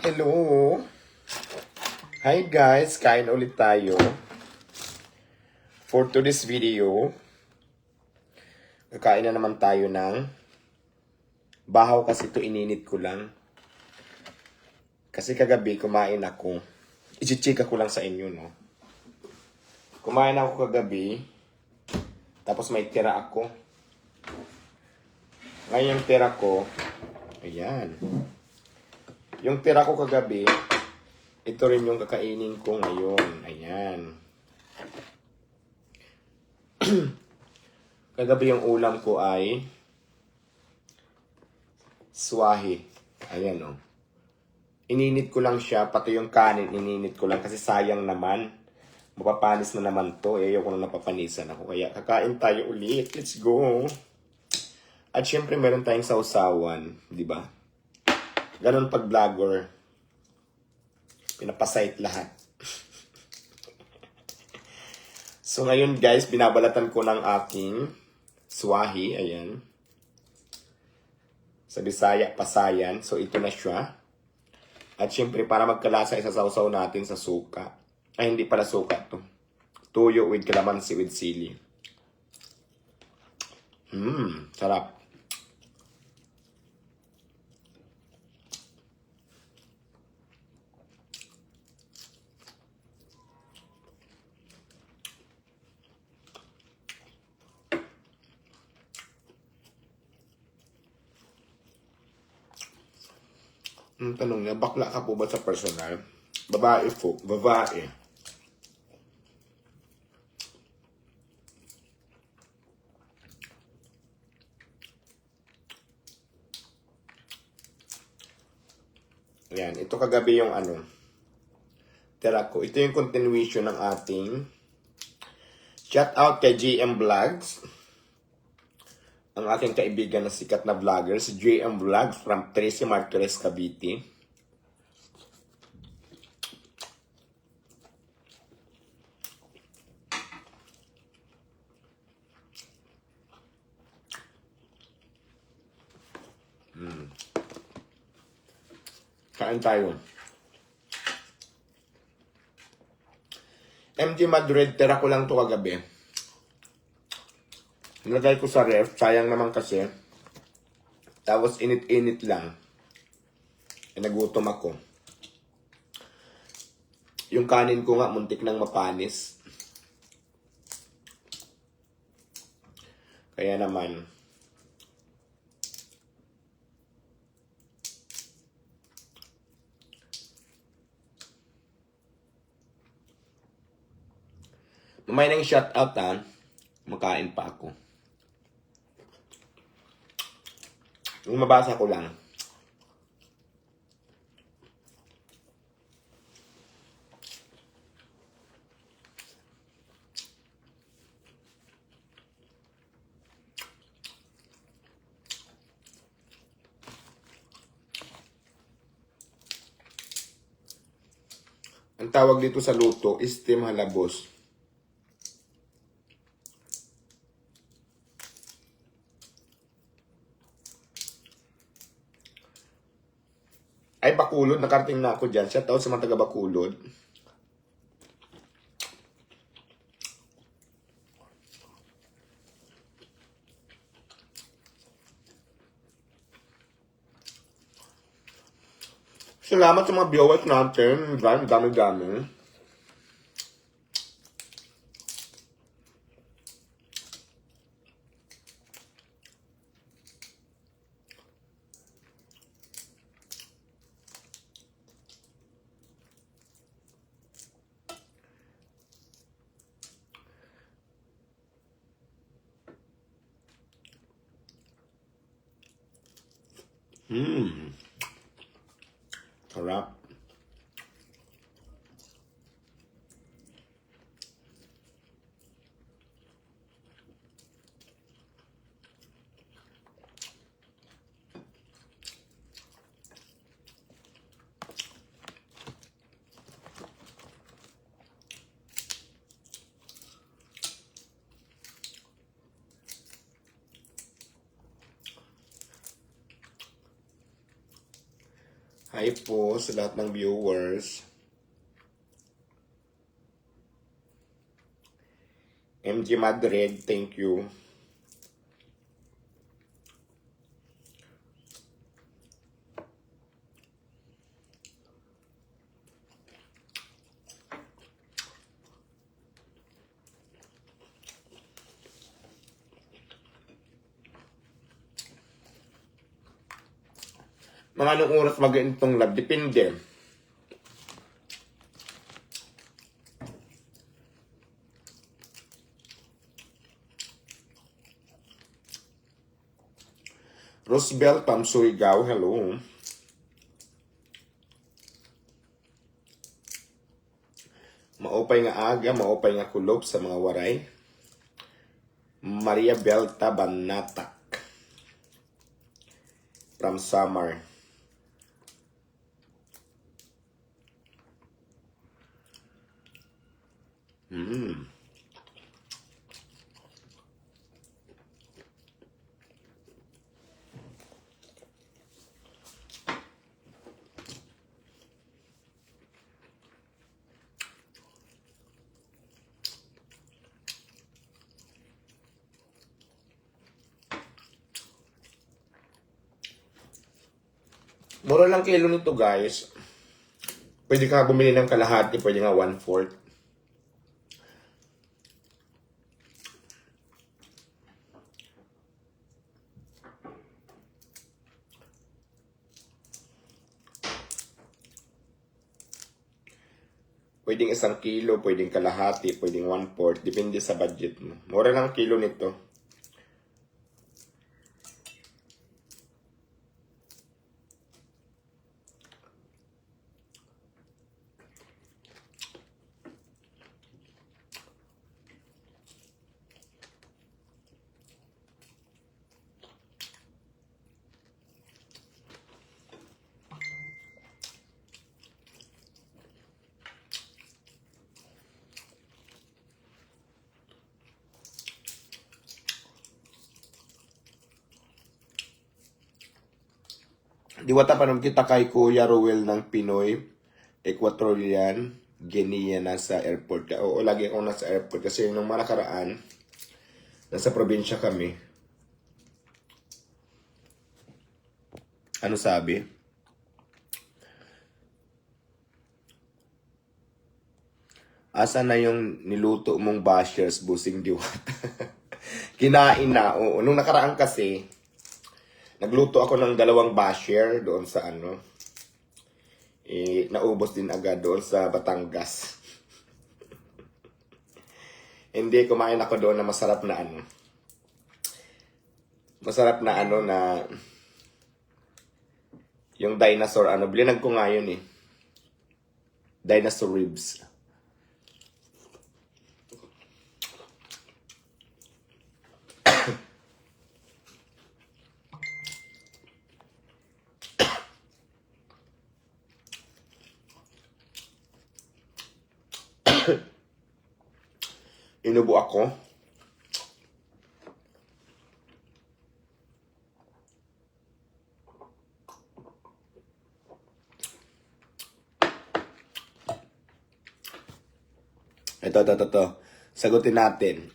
Hello! Hi guys! Kain ulit tayo. For today's video, kakain na naman tayo ng bahaw kasi ito ininit ko lang. Kasi kagabi kumain ako. I-chika ko lang sa inyo, no? Kumain ako kagabi, tapos may tira ako. Ngayon yung tira ko, ayan. Yung tira ko kagabi, ito rin yung kakainin ko ngayon. Ayan. Kagabi yung ulam ko ay swahe. Ayan o. Ininit ko lang siya, pati yung kanin ininit ko lang kasi sayang naman. Mapapanis na naman to. Ayaw ko na napapanisan ako. Kaya kakain tayo ulit. Let's go. At syempre meron tayong sausawan. Di ba? Ganon pag vlogger. Pinapasite lahat. So ngayon guys, binabalatan ko ng aking swahe. Ayan. Sa Bisaya, pasayan. So ito na siya. At syempre para magkalasa, isasawsaw natin sa suka. Ay hindi pala suka to. Tuyo with calamansi with sili. Sarap. Ang tanong niya, bakla ka po ba sa personal? Babae po. Babae. Yan. Ito kagabi yung tira ko. Ito yung continuation ng ating shout out kay GM Vlogs. Ang aking kaibigan na sikat na vlogger, si GM Vlogs from Tracy Marquez, Cavite. Kain tayo. MG Madrid, tira ko lang to kagabi. Nilagay ko sa ref, sayang naman kasi. Tapos init-init lang. Nagutom ako. Yung kanin ko nga, muntik nang mapanis. Kaya naman, mamay nang shout out makain pa ako. Yung mabasa ko lang. Ang tawag dito sa luto is steam halabos. Ay, Bacolod. Nakarating na ako dyan. Shout out sa mga taga Bacolod. Salamat sa mga viewers natin. Dami-dami. Sarap. Hi po sa lahat ng viewers. MG Madrid, thank you. Mga anong oras mag-intong lab? Depende. Roosevelt from Surigao, hello. Maupay nga aga, maupay nga kulob sa mga waray. Maria Belta Banatak from Samar. Mura lang kilo nito guys. Pwede ka bumili ng kalahati, pwede nga 1/4. Pwedeng 1 kilo, pwedeng kalahati, pwedeng 1/4. Depende sa budget mo. Mura lang kilo nito. Diwata pa naman kita kay Kuya Ruel ng Pinoy, Equatorian Guinea nasa airport. Oo, lagi akong nasa airport kasi nung mga nakaraan, nasa probinsya kami. Ano sabi? Asa na yung niluto mong bashers, busing Diwata? Kinain na, oo. Nung nakaraan kasi, nagluto ako ng 2 basher doon sa ano. Naubos din agad doon sa Batangas. Hindi, kumain ako doon na masarap na ano. Masarap na ano na yung dinosaur ano. Blinag ko nga yun eh. Dinosaur ribs. Inubo ako. Ito. Sagutin natin.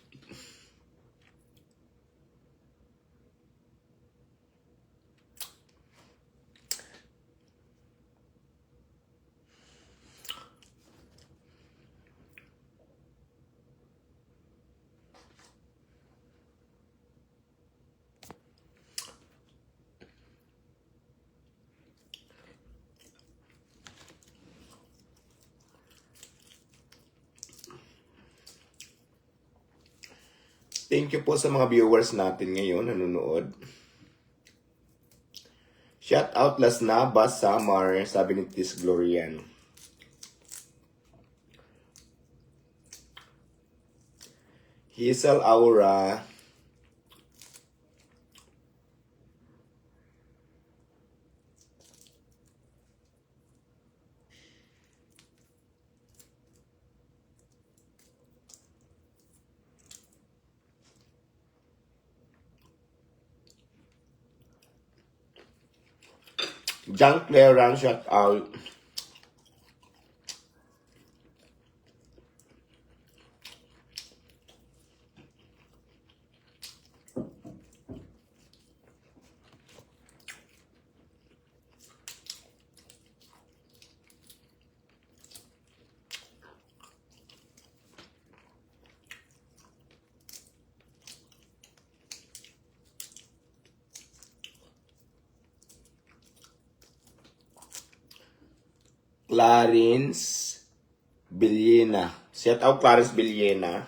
Thank you po sa mga viewers natin ngayon, nanonood. Shout out Las Navas, Samar, sabi ni Tis Glorian. Hazel Aura. Junk Clearance, shout out. Clarence Villena. Shout out Clarence Villena.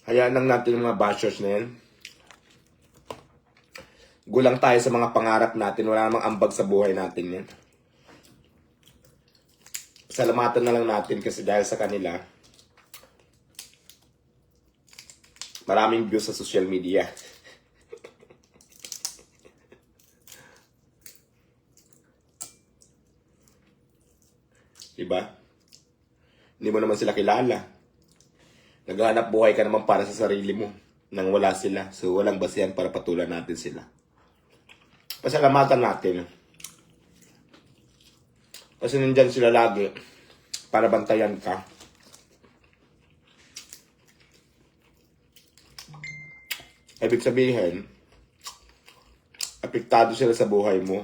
Hayaan lang natin yung mga bashers na yan. Gulang tayo sa mga pangarap natin. Wala namang ambag sa buhay natin yan. Salamatan na lang natin kasi dahil sa kanila, maraming views sa social media. Diba? Hindi mo naman sila kilala. Naghahanap buhay ka naman para sa sarili mo nang wala sila. So, walang basihan para patulan natin sila. Pasalamatan natin. Kasi nandyan sila lagi para bantayan ka. Ibig sabihin, apektado sila sa buhay mo.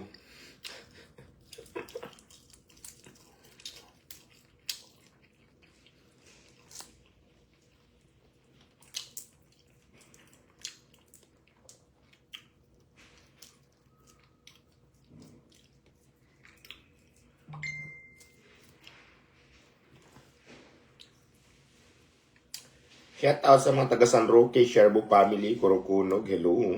Shout out sa mga taga San Roque, Sherbo family, Kurokunog, hello.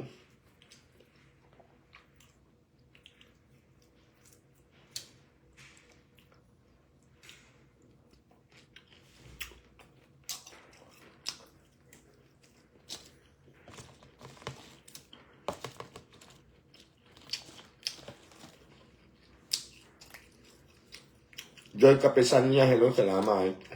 Joy Capesania, hello, salamat.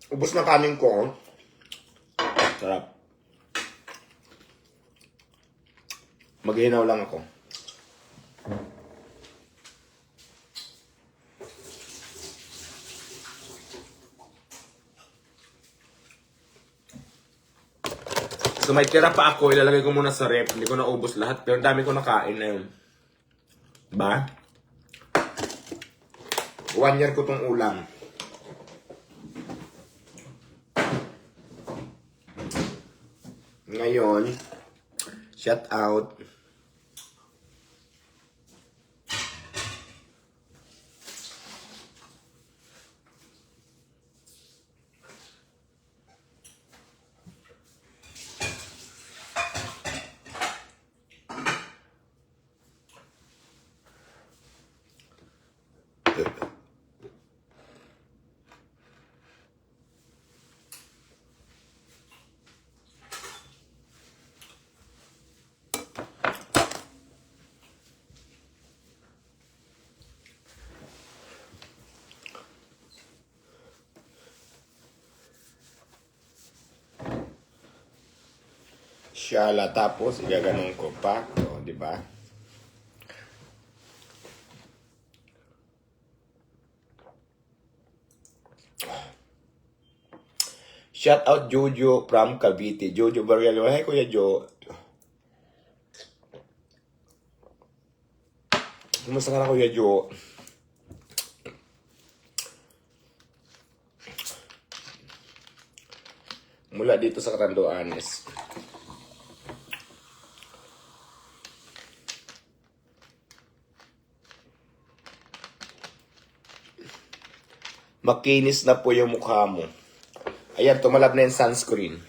Ubus na kanin ko, oh. Sarap. Maghihinaw lang ako. So may tira pa ako, ilalagay ko muna sa rep. Hindi ko naubos lahat, pero dami ko nakain na yun. Ba? 1 year ko tong ulam. Ngayon, shout out. Shala, tapos igaganon ko pa, o, di ba? Shout out Jojo from Cavite. Jojo Barrialo. Hey, Kuya Jo. Kumusta ka na, Kuya Jo? Mula dito sa Catanduanes. makinis na po yung mukha mo. Ayan, tumalab na yung sunscreen.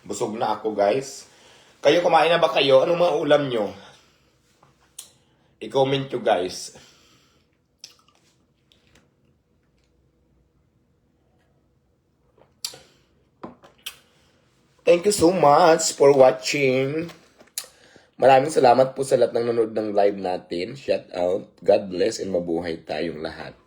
Busog na ako, guys. Kayo, kumain na ba kayo? Anong mga ulam nyo? I-comment nyo, guys. Thank you so much for watching. Maraming salamat po sa lahat ng nanonood ng live natin. Shout out. God bless and mabuhay tayong lahat.